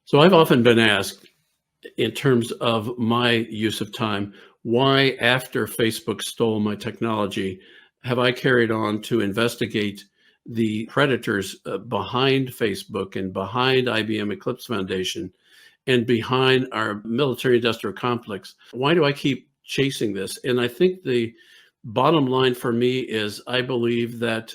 So I've often been asked, in terms of my use of time, why, after Facebook stole my technology, have I carried on to investigate the predators behind Facebook and behind IBM Eclipse Foundation and behind our military industrial complex? Why do I keep chasing this? And I think the bottom line for me is I believe that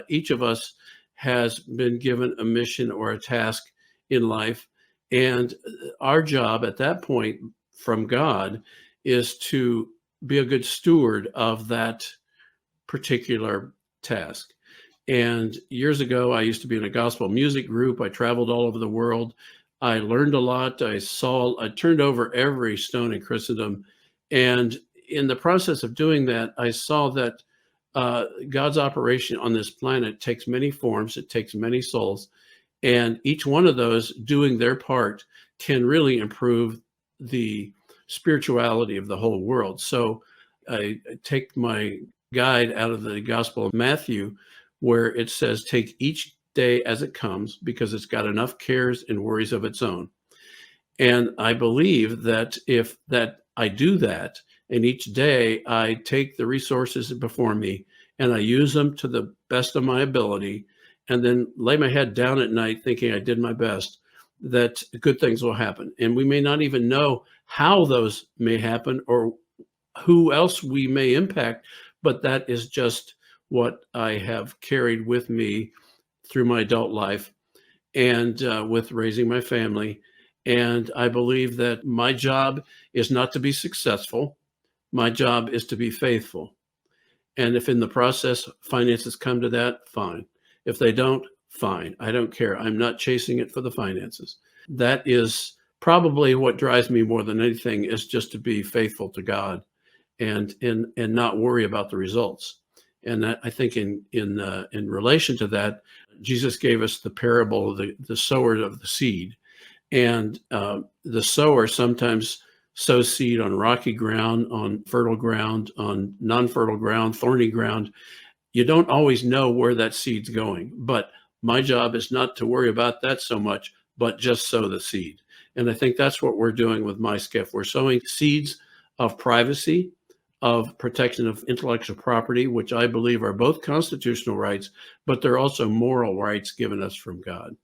each of us has been given a mission or a task in life. And our job at that point from God is to be a good steward of that particular task. And years ago, I used to be in a gospel music group. I traveled all over the world. I learned a lot. I turned over every stone in Christendom. And in the process of doing that, I saw that God's operation on this planet takes many forms, it takes many souls. And each one of those doing their part can really improve the spirituality of the whole world. So I take my guide out of the Gospel of Matthew, where it says, take each day as it comes, because it's got enough cares and worries of its own. And I believe that if that I do that, and each day I take the resources before me and I use them to the best of my ability, and then lay my head down at night thinking I did my best, that good things will happen. And we may not even know how those may happen or who else we may impact, but that is just what I have carried with me through my adult life and with raising my family. And I believe that my job is not to be successful. My job is to be faithful. And if in the process finances come to that, fine. If they don't, fine. I don't care. I'm not chasing it for the finances. That is probably what drives me more than anything, is just to be faithful to God and not worry about the results. And that, I think in relation to that, Jesus gave us the parable of the sower of the seed. And the sower sometimes sows seed on rocky ground, on fertile ground, on non-fertile ground, thorny ground. You don't always know where that seed's going, but my job is not to worry about that so much, but just sow the seed. And I think that's what we're doing with MySkiff. We're sowing seeds of privacy, of protection of intellectual property, which I believe are both constitutional rights, but they're also moral rights given us from God.